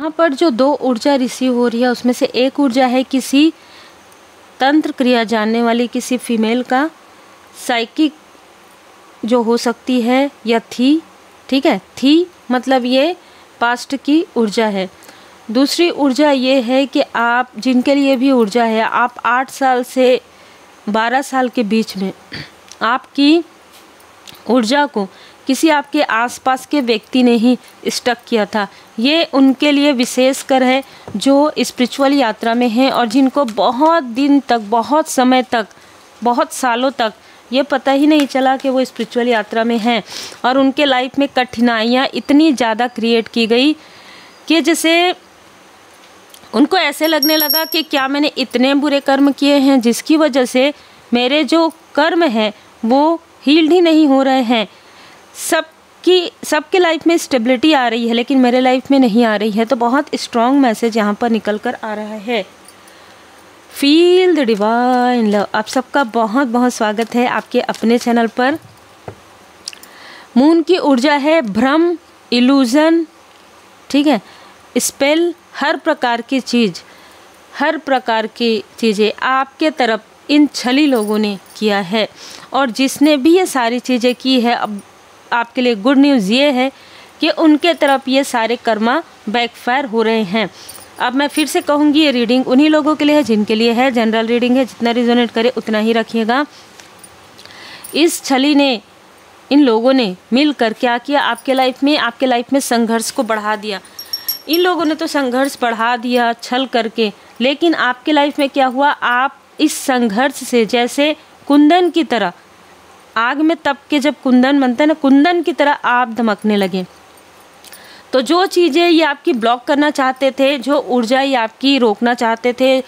यहाँ पर जो 2 ऊर्जा रिसीव हो रही है उसमें से एक ऊर्जा है किसी तंत्र क्रिया जानने वाली किसी फीमेल का, साइकिक जो हो सकती है या थी, ठीक है, थी मतलब ये पास्ट की ऊर्जा है। दूसरी ऊर्जा ये है कि आप जिनके लिए भी ऊर्जा है, आप 8 साल से 12 साल के बीच में आपकी ऊर्जा को किसी आपके आसपास के व्यक्ति ने ही स्टक किया था। ये उनके लिए विशेषकर है जो स्पिरिचुअल यात्रा में हैं और जिनको बहुत दिन तक, बहुत समय तक, बहुत सालों तक ये पता ही नहीं चला कि वो स्पिरिचुअल यात्रा में हैं और उनके लाइफ में कठिनाइयाँ इतनी ज़्यादा क्रिएट की गई कि जैसे उनको ऐसे लगने लगा कि क्या मैंने इतने बुरे कर्म किए हैं जिसकी वजह से मेरे जो कर्म हैं वो हील्ड ही नहीं हो रहे हैं। सबके लाइफ में स्टेबिलिटी आ रही है लेकिन मेरे लाइफ में नहीं आ रही है। तो बहुत स्ट्रॉन्ग मैसेज यहाँ पर निकल कर आ रहा है। Feel the divine love. आप सबका बहुत बहुत स्वागत है आपके अपने चैनल पर। मून की ऊर्जा है भ्रम, इल्यूजन, ठीक है, स्पेल, हर प्रकार की चीज़, हर प्रकार की चीज़ें आपके तरफ इन छली लोगों ने किया है और जिसने भी ये सारी चीज़ें की है, अब आपके लिए गुड न्यूज़ ये है कि उनके तरफ ये सारे कर्मा बैकफायर हो रहे हैं। अब मैं फिर से कहूँगी ये रीडिंग उन्हीं लोगों के लिए है जिनके लिए है, जनरल रीडिंग है, जितना रिजोनेट करे उतना ही रखिएगा। इस छली ने, इन लोगों ने मिलकर क्या किया, आपके लाइफ में संघर्ष को बढ़ा दिया। इन लोगों ने तो संघर्ष बढ़ा दिया छल करके, लेकिन आपके लाइफ में क्या हुआ, आप इस संघर्ष से जैसे कुंदन की तरह, आग में तप के जब कुंदन बनता है ना, कुंदन की तरह आप धमकने लगे। तो जो चीज़ें ये आपकी ब्लॉक करना चाहते थे, जो ऊर्जा ये आपकी रोकना चाहते थे,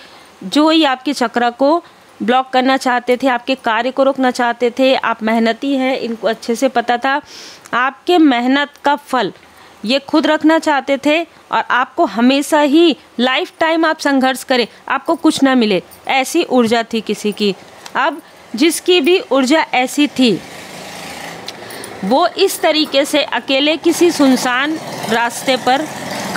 जो ये आपके चक्र को ब्लॉक करना चाहते थे, आपके कार्य को रोकना चाहते थे, आप मेहनती हैं, इनको अच्छे से पता था। आपके मेहनत का फल ये खुद रखना चाहते थे और आपको हमेशा ही लाइफ टाइम आप संघर्ष करें, आपको कुछ ना मिले, ऐसी ऊर्जा थी किसी की। अब जिसकी भी ऊर्जा ऐसी थी वो इस तरीके से अकेले किसी सुनसान रास्ते पर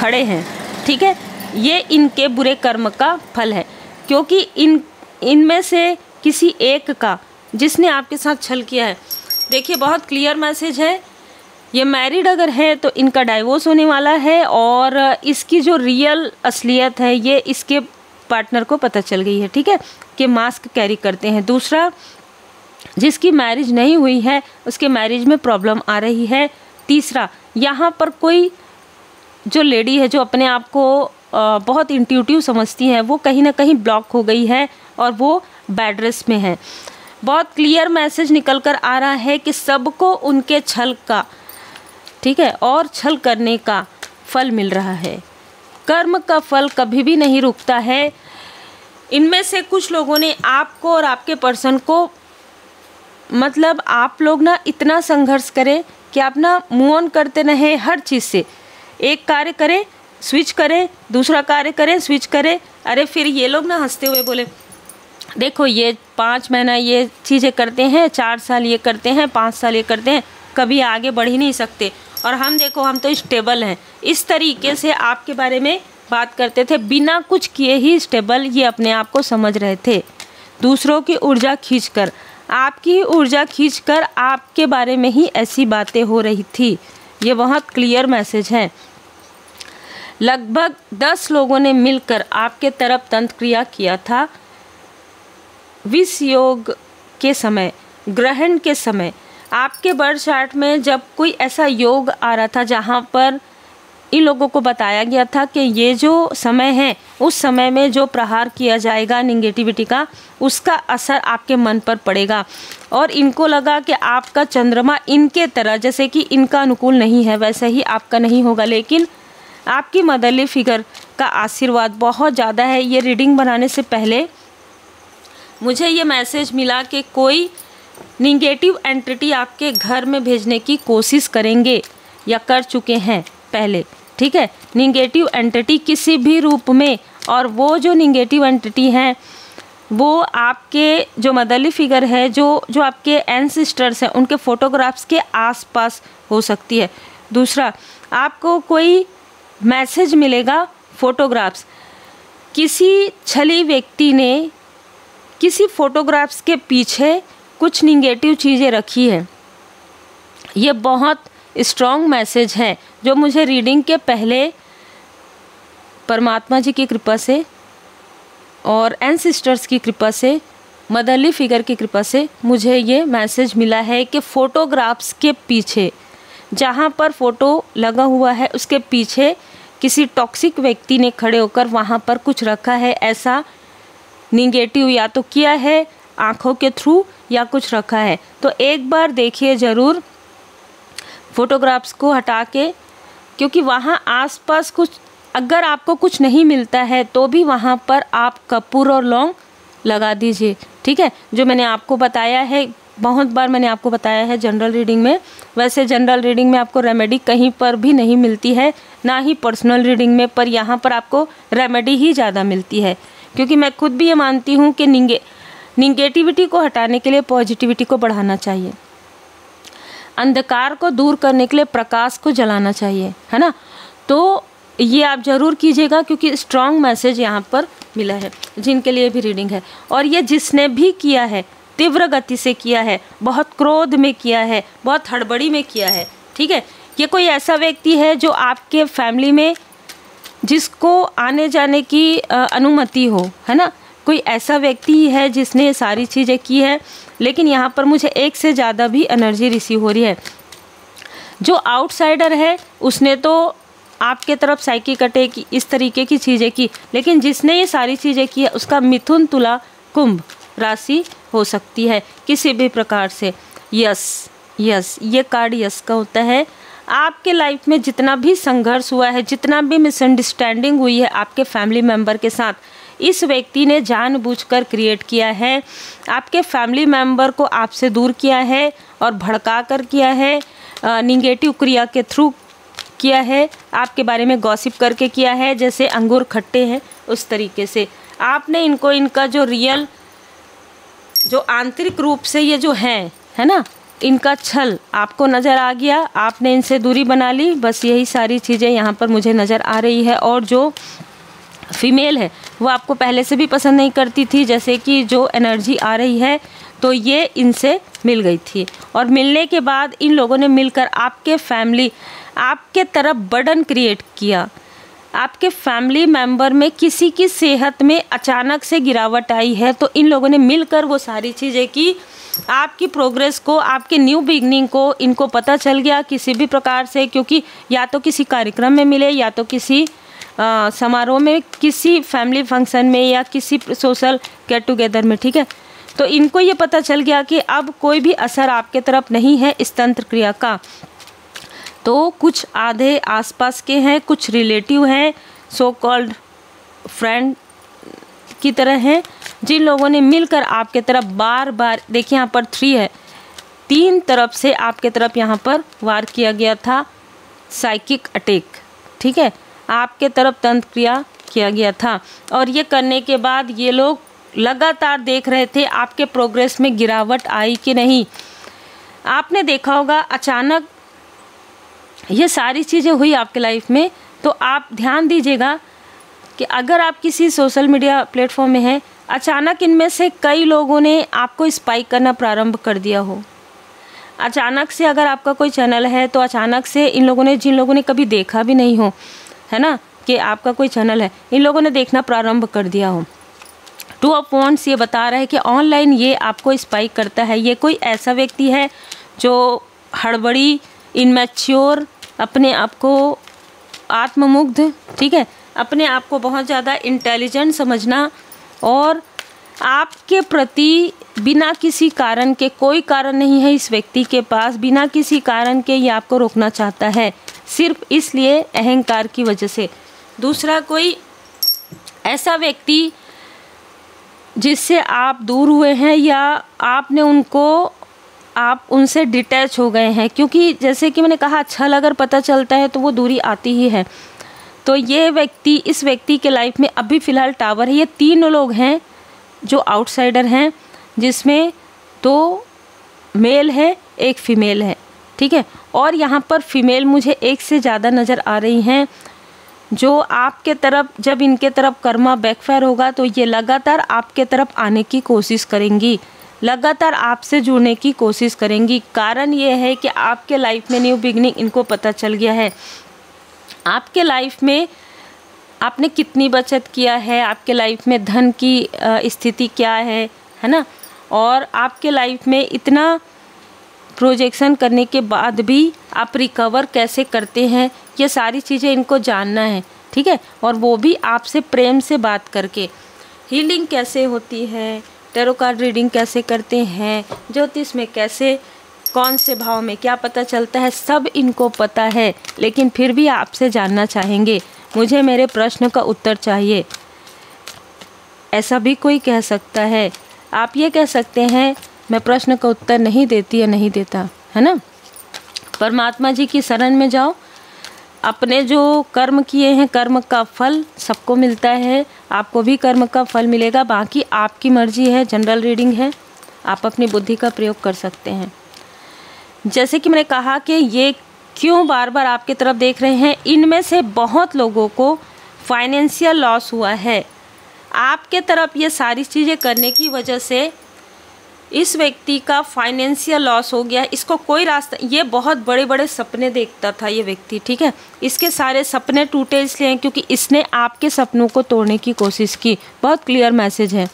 खड़े हैं, ठीक है। ये इनके बुरे कर्म का फल है, क्योंकि इनमें से किसी एक का जिसने आपके साथ छल किया है। देखिए बहुत क्लियर मैसेज है। ये मैरिड अगर है तो इनका डाइवोर्स होने वाला है और इसकी जो रियल असलियत है ये इसके पार्टनर को पता चल गई है, ठीक है, कि मास्क कैरी करते हैं। दूसरा, जिसकी मैरिज नहीं हुई है उसके मैरिज में प्रॉब्लम आ रही है। तीसरा, यहाँ पर कोई जो लेडी है जो अपने आप को बहुत इंट्यूटिव समझती है वो कहीं ना कहीं ब्लॉक हो गई है और वो बैड रेस में है। बहुत क्लियर मैसेज निकल कर आ रहा है कि सबको उनके छल का, ठीक है, और छल करने का फल मिल रहा है। कर्म का फल कभी भी नहीं रुकता है। इनमें से कुछ लोगों ने आपको और आपके पर्सन को, मतलब आप लोग ना इतना संघर्ष करें कि आप ना मूव ऑन करते रहें हर चीज़ से। एक कार्य करें, स्विच करें, दूसरा कार्य करें, स्विच करें। अरे फिर ये लोग ना हंसते हुए बोले, देखो ये 5 महीना ये चीज़ें करते हैं, 4 साल ये करते हैं, 5 साल ये करते हैं, कभी आगे बढ़ ही नहीं सकते, और हम देखो हम तो स्टेबल हैं। इस तरीके से आपके बारे में बात करते थे, बिना कुछ किए ही स्टेबल ये अपने आप को समझ रहे थे। दूसरों की ऊर्जा खींचकर, आपकी ऊर्जा खींचकर आपके बारे में ही ऐसी बातें हो रही थी। ये बहुत क्लियर मैसेज है। लगभग 10 लोगों ने मिलकर आपके तरफ तंत्र क्रिया किया था। विष योग के समय, ग्रहण के समय, आपके बर्थ चार्ट में जब कोई ऐसा योग आ रहा था जहाँ पर इन लोगों को बताया गया था कि ये जो समय है उस समय में जो प्रहार किया जाएगा निगेटिविटी का, उसका असर आपके मन पर पड़ेगा। और इनको लगा कि आपका चंद्रमा इनके तरह, जैसे कि इनका अनुकूल नहीं है वैसे ही आपका नहीं होगा, लेकिन आपकी मदरली फिगर का आशीर्वाद बहुत ज़्यादा है। ये रीडिंग बनाने से पहले मुझे ये मैसेज मिला कि कोई निगेटिव एंटिटी आपके घर में भेजने की कोशिश करेंगे या कर चुके हैं पहले, ठीक है। निगेटिव एंटिटी किसी भी रूप में, और वो जो निगेटिव एंटिटी हैं वो आपके जो मदरली फिगर है, जो आपके एंसेस्टर्स हैं, उनके फोटोग्राफ्स के आसपास हो सकती है। दूसरा, आपको कोई मैसेज मिलेगा फोटोग्राफ्स। किसी छली व्यक्ति ने किसी फोटोग्राफ्स के पीछे कुछ निगेटिव चीज़ें रखी है। ये बहुत स्ट्रॉन्ग मैसेज है जो मुझे रीडिंग के पहले परमात्मा जी की कृपा से और एंसेस्टर्स की कृपा से, मदरली फिगर की कृपा से मुझे ये मैसेज मिला है कि फ़ोटोग्राफ्स के पीछे, जहाँ पर फ़ोटो लगा हुआ है उसके पीछे किसी टॉक्सिक व्यक्ति ने खड़े होकर वहाँ पर कुछ रखा है, ऐसा निगेटिव या तो किया है आँखों के थ्रू या कुछ रखा है। तो एक बार देखिए ज़रूर फ़ोटोग्राफ्स को हटा के, क्योंकि वहाँ आसपास कुछ, अगर आपको कुछ नहीं मिलता है तो भी वहाँ पर आप कपूर और लौंग लगा दीजिए, ठीक है। जो मैंने आपको बताया है, बहुत बार मैंने आपको बताया है जनरल रीडिंग में। वैसे जनरल रीडिंग में आपको रेमेडी कहीं पर भी नहीं मिलती है, ना ही पर्सनल रीडिंग में, पर यहाँ पर आपको रेमेडी ही ज़्यादा मिलती है, क्योंकि मैं खुद भी ये मानती हूँ कि निगेटिविटी को हटाने के लिए पॉजिटिविटी को बढ़ाना चाहिए, अंधकार को दूर करने के लिए प्रकाश को जलाना चाहिए, है ना। तो ये आप ज़रूर कीजिएगा, क्योंकि स्ट्रॉन्ग मैसेज यहाँ पर मिला है जिनके लिए भी रीडिंग है। और ये जिसने भी किया है तीव्र गति से किया है, बहुत क्रोध में किया है, बहुत हड़बड़ी में किया है, ठीक है। ये कोई ऐसा व्यक्ति है जो आपके फैमिली में जिसको आने जाने की अनुमति हो, है ना। कोई ऐसा व्यक्ति ही है जिसने ये सारी चीज़ें की है। लेकिन यहाँ पर मुझे एक से ज़्यादा भी एनर्जी रिसीव हो रही है। जो आउटसाइडर है उसने तो आपके तरफ साइकिक अटैक इस तरीके की चीज़ें की, लेकिन जिसने ये सारी चीज़ें की है उसका मिथुन, तुला, कुंभ राशि हो सकती है किसी भी प्रकार से। यस, ये कार्ड यस का होता है। आपके लाइफ में जितना भी संघर्ष हुआ है, जितना भी मिसअंडरस्टैंडिंग हुई है आपके फैमिली मेम्बर के साथ, इस व्यक्ति ने जानबूझकर क्रिएट किया है। आपके फैमिली मेम्बर को आपसे दूर किया है और भड़का कर किया है, निगेटिव क्रिया के थ्रू किया है, आपके बारे में गॉसिप करके किया है, जैसे अंगूर खट्टे हैं उस तरीके से आपने इनको, इनका जो रियल, जो आंतरिक रूप से ये जो है ना, इनका छल आपको नज़र आ गया, आपने इनसे दूरी बना ली। बस यही सारी चीज़ें यहाँ पर मुझे नज़र आ रही है। और जो फीमेल है वो आपको पहले से भी पसंद नहीं करती थी, जैसे कि जो एनर्जी आ रही है, तो ये इनसे मिल गई थी और मिलने के बाद इन लोगों ने मिलकर आपके फैमिली, आपके तरफ बर्डन क्रिएट किया। आपके फैमिली मेंबर में किसी की सेहत में अचानक से गिरावट आई है, तो इन लोगों ने मिलकर वो सारी चीज़ें की। आपकी प्रोग्रेस को, आपके न्यू बिगनिंग को इनको पता चल गया किसी भी प्रकार से, क्योंकि या तो किसी कार्यक्रम में मिले, या तो किसी समारोह में, किसी फैमिली फंक्शन में, या किसी सोशल गेट टुगेदर में, ठीक है। तो इनको ये पता चल गया कि अब कोई भी असर आपके तरफ नहीं है इस तंत्र क्रिया का। तो कुछ आधे आसपास के हैं, कुछ रिलेटिव हैं, सो कॉल्ड फ्रेंड की तरह हैं, जिन लोगों ने मिलकर आपके तरफ बार बार, देखिए यहाँ पर 3 है, 3 तरफ से आपके तरफ यहाँ पर वार किया गया था, साइकिक अटैक, ठीक है, आपके तरफ तंत्र क्रिया किया गया था। और ये करने के बाद ये लोग लगातार देख रहे थे आपके प्रोग्रेस में गिरावट आई कि नहीं। आपने देखा होगा अचानक ये सारी चीज़ें हुई आपके लाइफ में, तो आप ध्यान दीजिएगा कि अगर आप किसी सोशल मीडिया प्लेटफॉर्म में हैं, अचानक इनमें से कई लोगों ने आपको स्पाइक करना प्रारंभ कर दिया हो। अचानक से अगर आपका कोई चैनल है, तो अचानक से इन लोगों ने, जिन लोगों ने कभी देखा भी नहीं हो, है ना, कि आपका कोई चैनल है, इन लोगों ने देखना प्रारंभ कर दिया हो। 2 ऑफ वांड्स ये बता रहा है कि ऑनलाइन ये आपको स्पाइक करता है। ये कोई ऐसा व्यक्ति है जो हड़बड़ी, इनमैच्योर, अपने आप को आत्ममुग्ध, ठीक है, अपने आप को बहुत ज़्यादा इंटेलिजेंट समझना, और आपके प्रति बिना किसी कारण के, कोई कारण नहीं है इस व्यक्ति के पास, बिना किसी कारण के ये आपको रोकना चाहता है, सिर्फ इसलिए अहंकार की वजह से। दूसरा, कोई ऐसा व्यक्ति जिससे आप दूर हुए हैं, या आपने उनको, आप उनसे डिटैच हो गए हैं, क्योंकि जैसे कि मैंने कहा, छल अगर पता चलता है तो वो दूरी आती ही है। तो ये व्यक्ति, इस व्यक्ति के लाइफ में अभी फ़िलहाल टावर है। ये 3 लोग हैं जो आउटसाइडर हैं, जिसमें 2 मेल है, 1 फीमेल है, ठीक है। और यहाँ पर फीमेल मुझे 1 से ज़्यादा नज़र आ रही हैं। जो आपके तरफ, जब इनके तरफ कर्मा बैकफायर होगा तो ये लगातार आपके तरफ आने की कोशिश करेंगी, लगातार आपसे जुड़ने की कोशिश करेंगी। कारण ये है कि आपके लाइफ में न्यू बिगनिंग इनको पता चल गया है। आपके लाइफ में आपने कितनी बचत किया है, आपके लाइफ में धन की स्थिति क्या है ना, और आपके लाइफ में इतना प्रोजेक्शन करने के बाद भी आप रिकवर कैसे करते हैं, ये सारी चीज़ें इनको जानना है, ठीक है। और वो भी आपसे प्रेम से बात करके। हीलिंग कैसे होती है, टैरो कार्ड रीडिंग कैसे करते हैं, ज्योतिष में कैसे, कौन से भाव में क्या पता चलता है, सब इनको पता है। लेकिन फिर भी आपसे जानना चाहेंगे, मुझे मेरे प्रश्न का उत्तर चाहिए। ऐसा भी कोई कह सकता है। आप ये कह सकते हैं मैं प्रश्न का उत्तर नहीं देती या नहीं देता, है ना। परमात्मा जी की शरण में जाओ। अपने जो कर्म किए हैं, कर्म का फल सबको मिलता है, आपको भी कर्म का फल मिलेगा। बाकी आपकी मर्जी है, जनरल रीडिंग है, आप अपनी बुद्धि का प्रयोग कर सकते हैं। जैसे कि मैंने कहा कि ये क्यों बार बार आपकी तरफ देख रहे हैं, इनमें से बहुत लोगों को फाइनेंशियल लॉस हुआ है। आपके तरफ ये सारी चीज़ें करने की वजह से इस व्यक्ति का फाइनेंशियल लॉस हो गया। इसको कोई रास्ता, ये बहुत बड़े बड़े सपने देखता था ये व्यक्ति, ठीक है। इसके सारे सपने टूटे इसलिए हैं क्योंकि इसने आपके सपनों को तोड़ने की कोशिश की। बहुत क्लियर मैसेज है।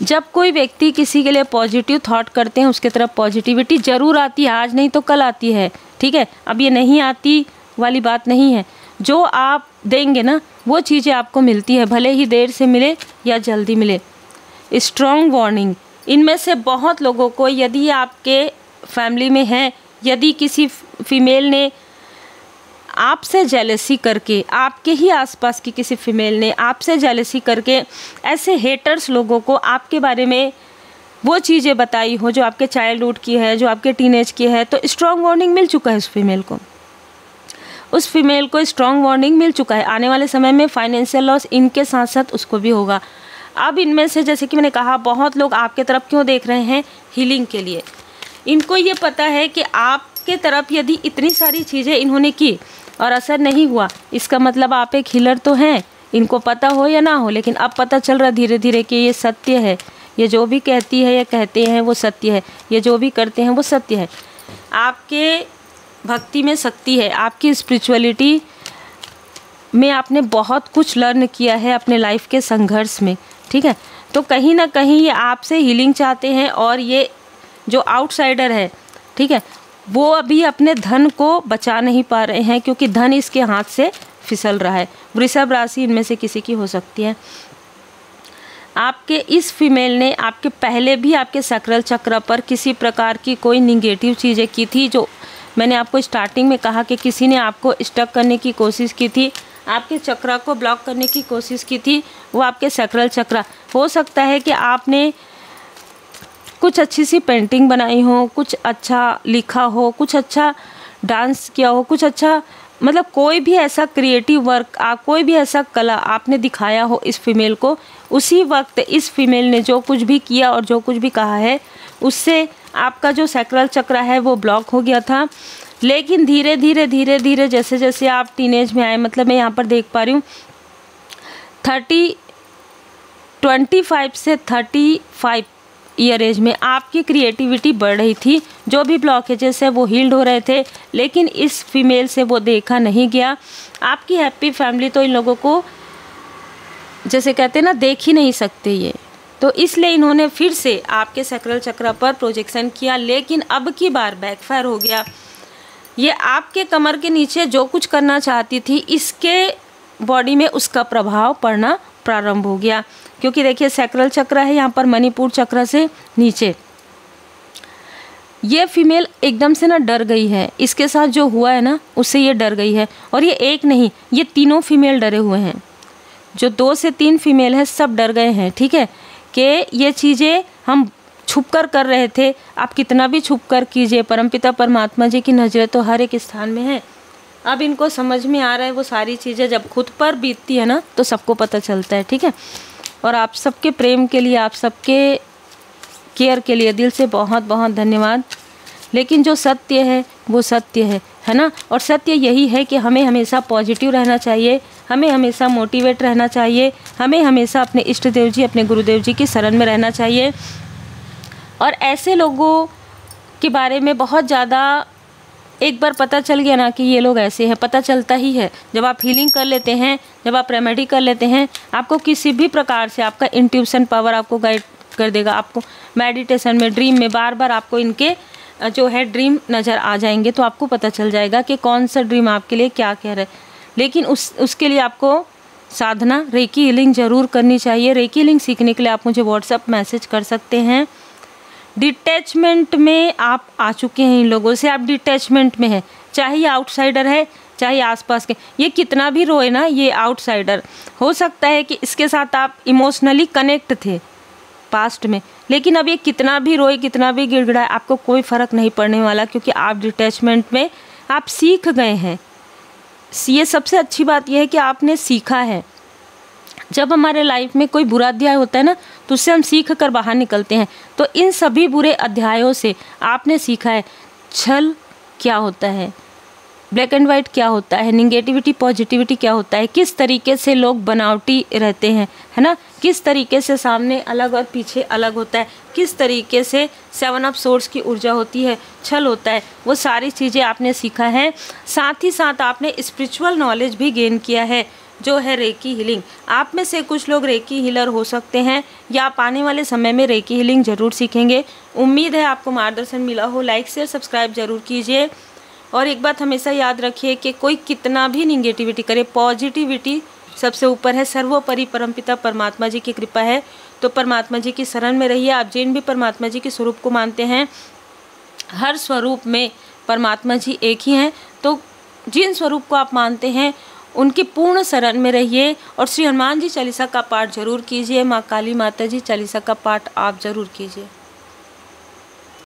जब कोई व्यक्ति किसी के लिए पॉजिटिव थॉट करते हैं, उसके तरफ पॉजिटिविटी ज़रूर आती है, आज नहीं तो कल आती है, ठीक है। अब ये नहीं आती वाली बात नहीं है। जो आप देंगे ना वो चीज़ें आपको मिलती है, भले ही देर से मिले या जल्दी मिले। स्ट्रॉन्ग वार्निंग, इनमें से बहुत लोगों को, यदि आपके फैमिली में हैं, यदि किसी फीमेल ने आपसे जेलसी करके, आपके ही आसपास की किसी फीमेल ने आपसे जेलसी करके ऐसे हेटर्स लोगों को आपके बारे में वो चीज़ें बताई हो जो आपके चाइल्डहुड की है, जो आपके टीनेज की है, तो स्ट्रॉन्ग वार्निंग मिल चुका है उस फीमेल को। उस फीमेल को स्ट्रॉन्ग वार्निंग मिल चुका है। आने वाले समय में फाइनेंशियल लॉस इनके साथ साथ उसको भी होगा। अब इनमें से, जैसे कि मैंने कहा, बहुत लोग आपके तरफ क्यों देख रहे हैं, हीलिंग के लिए। इनको ये पता है कि आपके तरफ यदि इतनी सारी चीज़ें इन्होंने की और असर नहीं हुआ, इसका मतलब आप एक हीलर तो हैं। इनको पता हो या ना हो, लेकिन अब पता चल रहा धीरे धीरे कि ये सत्य है। ये जो भी कहती है या कहते हैं वो सत्य है, ये जो भी करते हैं वो सत्य है। आपके भक्ति में शक्ति है, आपकी स्पिरिचुअलिटी में आपने बहुत कुछ लर्न किया है अपने लाइफ के संघर्ष में, ठीक है। तो कहीं ना कहीं ये आपसे हीलिंग चाहते हैं। और ये जो आउटसाइडर है, ठीक है, वो अभी अपने धन को बचा नहीं पा रहे हैं क्योंकि धन इसके हाथ से फिसल रहा है। वृषभ राशि इनमें से किसी की हो सकती है। आपके इस फीमेल ने आपके पहले भी आपके सैक्रल चक्र पर किसी प्रकार की कोई निगेटिव चीज़ें की थी। जो मैंने आपको स्टार्टिंग में कहा कि किसी ने आपको स्टक करने की कोशिश की थी, आपके चक्र को ब्लॉक करने की कोशिश की थी, वो आपके सैक्रल चक्र। हो सकता है कि आपने कुछ अच्छी सी पेंटिंग बनाई हो, कुछ अच्छा लिखा हो, कुछ अच्छा डांस किया हो, कुछ अच्छा, मतलब कोई भी ऐसा क्रिएटिव वर्क, कोई भी ऐसा कला आपने दिखाया हो इस फीमेल को। उसी वक्त इस फीमेल ने जो कुछ भी किया और जो कुछ भी कहा है, उससे आपका जो सैक्रल चक्र है वो ब्लॉक हो गया था। लेकिन धीरे धीरे जैसे जैसे आप टीनेज में आए, मतलब मैं यहाँ पर देख पा रही हूँ 25 से 35 ईयर एज में आपकी क्रिएटिविटी बढ़ रही थी। जो भी ब्लॉकेजेस है वो हील्ड हो रहे थे, लेकिन इस फीमेल से वो देखा नहीं गया। आपकी हैप्पी फैमिली तो इन लोगों को, जैसे कहते हैं ना, देख ही नहीं सकते ये, तो इसलिए इन्होंने फिर से आपके सैक्रल चक्र पर प्रोजेक्शन किया। लेकिन अब की बार बैकफायर हो गया। ये आपके कमर के नीचे जो कुछ करना चाहती थी, इसके बॉडी में उसका प्रभाव पड़ना प्रारंभ हो गया। क्योंकि देखिए सैक्रल चक्र है यहाँ पर मणिपुर चक्र से नीचे। ये फीमेल एकदम से ना डर गई है, इसके साथ जो हुआ है ना उससे ये डर गई है। और ये एक नहीं, ये तीनों फीमेल डरे हुए हैं। जो 2 से 3 फीमेल है सब डर गए हैं, ठीक है, कि ये चीज़ें हम छुप कर रहे थे। आप कितना भी छुप कर कीजिए, परमपिता परमात्मा जी की नज़रें तो हर एक स्थान में है। अब इनको समझ में आ रहा है वो सारी चीज़ें, जब खुद पर बीतती है ना तो सबको पता चलता है, ठीक है। और आप सबके प्रेम के लिए, आप सबके केयर के लिए दिल से बहुत बहुत धन्यवाद। लेकिन जो सत्य है वो सत्य है ना। और सत्य यही है कि हमें हमेशा पॉजिटिव रहना चाहिए, हमें हमेशा मोटिवेट रहना चाहिए, हमें हमेशा अपने इष्ट देव जी, अपने गुरुदेव जी की शरण में रहना चाहिए। और ऐसे लोगों के बारे में बहुत ज़्यादा एक बार पता चल गया ना कि ये लोग ऐसे हैं, पता चलता ही है। जब आप हीलिंग कर लेते हैं, जब आप रेमेडी कर लेते हैं, आपको किसी भी प्रकार से आपका इंट्यूशन पावर आपको गाइड कर देगा। आपको मेडिटेशन में, ड्रीम में बार बार आपको इनके जो है ड्रीम नज़र आ जाएंगे, तो आपको पता चल जाएगा कि कौन सा ड्रीम आपके लिए क्या कह रहा है। लेकिन उसके लिए आपको साधना, रेकी हीलिंग ज़रूर करनी चाहिए। रेकी हीलिंग सीखने के लिए आप मुझे व्हाट्सएप मैसेज कर सकते हैं। डिटैचमेंट में आप आ चुके हैं, इन लोगों से आप डिटैचमेंट में हैं, चाहे ये आउटसाइडर है चाहे आसपास के। ये कितना भी रोए ना, ये आउटसाइडर हो सकता है कि इसके साथ आप इमोशनली कनेक्ट थे पास्ट में, लेकिन अब ये कितना भी रोए, कितना भी गिड़गिड़ाए, आपको कोई फ़र्क नहीं पड़ने वाला, क्योंकि आप डिटैचमेंट में आप सीख गए हैं। ये सबसे अच्छी बात यह है कि आपने सीखा है। जब हमारे लाइफ में कोई बुरा अध्याय होता है ना, तो उससे हम सीख कर बाहर निकलते हैं। तो इन सभी बुरे अध्यायों से आपने सीखा है छल क्या होता है, ब्लैक एंड वाइट क्या होता है, निगेटिविटी पॉजिटिविटी क्या होता है, किस तरीके से लोग बनावटी रहते हैं, है ना, किस तरीके से सामने अलग और पीछे अलग होता है, किस तरीके से 7 ऑफ सोर्स की ऊर्जा होती है, छल होता है, वो सारी चीज़ें आपने सीखा है। साथ ही साथ आपने स्पिरिचुअल नॉलेज भी गेन किया है, जो है रेकी हीलिंग। आप में से कुछ लोग रेकी हीलर हो सकते हैं, या आप आने वाले समय में रेकी हीलिंग ज़रूर सीखेंगे। उम्मीद है आपको मार्गदर्शन मिला हो। लाइक शेयर सब्सक्राइब ज़रूर कीजिए। और एक बात हमेशा याद रखिए कि कोई कितना भी निगेटिविटी करे, पॉजिटिविटी सबसे ऊपर है। सर्वोपरि परमपिता परमात्मा जी की कृपा है, तो परमात्मा जी की शरण में रहिए। आप जिन भी परमात्मा जी के स्वरूप को मानते हैं, हर स्वरूप में परमात्मा जी एक ही हैं, तो जिन स्वरूप को आप मानते हैं उनकी पूर्ण शरण में रहिए। और श्री हनुमान जी चालीसा का पाठ जरूर कीजिए। माँ काली माता जी चालीसा का पाठ आप जरूर कीजिए।